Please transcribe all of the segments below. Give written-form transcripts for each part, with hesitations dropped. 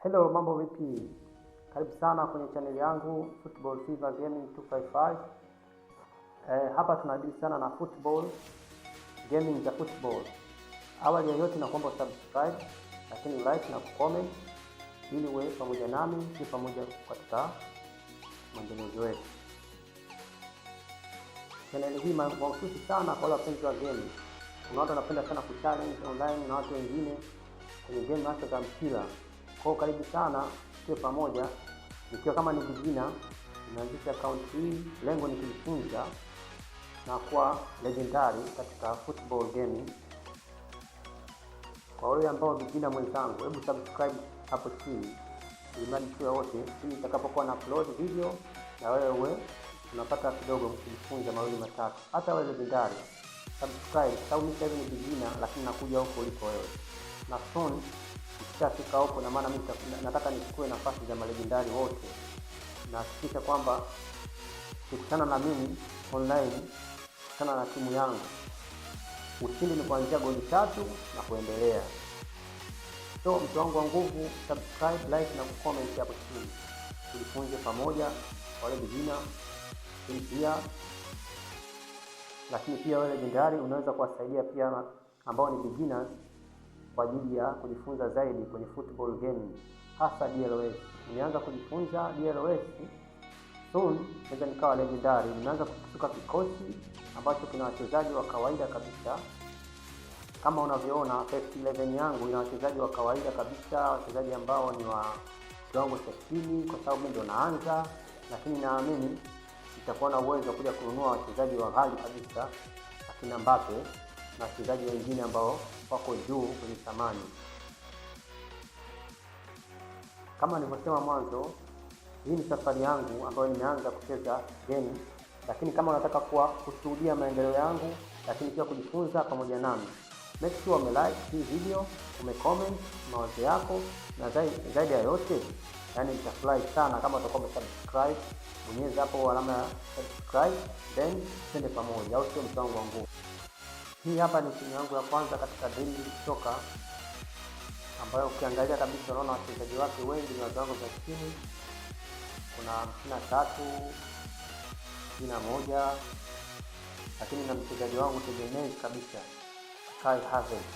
Hello, mambo vipi? Karibu sana kwenye channel yangu Football Fever Gaming 255. Hapa tunadili sana na football, gaming za football. Awali ya yote nakuomba subscribe, lakini like na comment ili uwe pamoja nami si pamoja katika maendeleo yetu. Channel hii mahususi sana kwa wale wapenzi wa gaming. Kuna watu wanapenda sana kuchallenge online na watu wengine kwenye game hasa za mpira. Kwa karibu sana tuwe pamoja. Nikiwa kama ni beginner, ninaanzisha account hii, lengo ni kujifunza na kuwa legendary katika football gaming. Kwa wale ambao beginner mwenzangu, hebu subscribe hapo chini ili mradi tuwe wote, ili nitakapokuwa na upload video na wewe unapata kidogo kujifunza mawili matatu. Hata wewe legendary, subscribe. Sababu mimi sasa ni beginner lakini nakuja huko uliko wewe. Na soon nikishafika huko, na maana mimi nataka nichukue nafasi za malegendari wote, na hakikisha kwamba ukikutana na mimi online, ukikutana na timu yangu, ushindi ni kuanzia goli 3 na kuendelea. So mtu wangu wa nguvu, subscribe, like na comment hapo chini, tujifunze pamoja. Wale beginner pia, lakini pia wale legendary unaweza kuwasaidia pia ambao ni beginners kwa ajili ya kujifunza zaidi kwenye football gaming, hasa DLOS. Nimeanza kujifunza DLOS, soon naweza nikawa legendary. Nimeanza kusuka kikosi ambacho kina wachezaji wa kawaida kabisa. Kama unavyoona first 11 yangu ina wachezaji wa kawaida kabisa, wachezaji ambao ni wa kiwango cha chini, kwa sababu ndio naanza, lakini naamini nitakuwa na uwezo wa kuja kununua wachezaji wa ghali kabisa akina Mbappe na wachezaji wengine ambao wako juu kwenye thamani. Kama nilivyosema mwanzo, hii ni safari yangu ambayo nimeanza kucheza game, lakini kama unataka kushuhudia maendeleo yangu lakini pia kujifunza pamoja nami, make sure umelike hii video, umecomment mawazo yako, na zaidi ya yote, yani nitafurahi sana kama utakuwa umesubscribe. Bonyeza hapo alama ya subscribe, then twende pamoja, au sio mtango wangu? Hii hapa ni timu yangu ya kwanza katika Dream Soka, ambayo ukiangalia kabisa unaona wachezaji wake wengi ni wa viwango vya chini. Kuna 53, 61, lakini na mchezaji wangu tegemezi kabisa, Kai Havertz.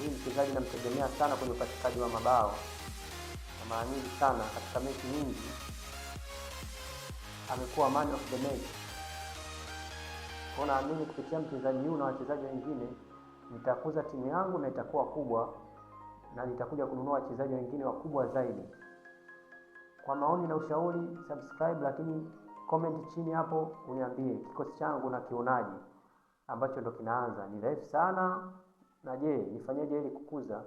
Hii mchezaji namtegemea sana kwenye upatikaji wa mabao, na mara nyingi sana katika mechi nyingi amekuwa man of the match. Kwa naamini kupitia mchezaji huyu na wachezaji wengine nitakuza timu yangu na itakuwa kubwa, na nitakuja kununua wachezaji wengine wakubwa zaidi. Kwa maoni na ushauri, subscribe, lakini comment chini hapo uniambie kikosi changu na kionaji ambacho ndo kinaanza ni dhaifu sana, na je nifanyeje ili kukuza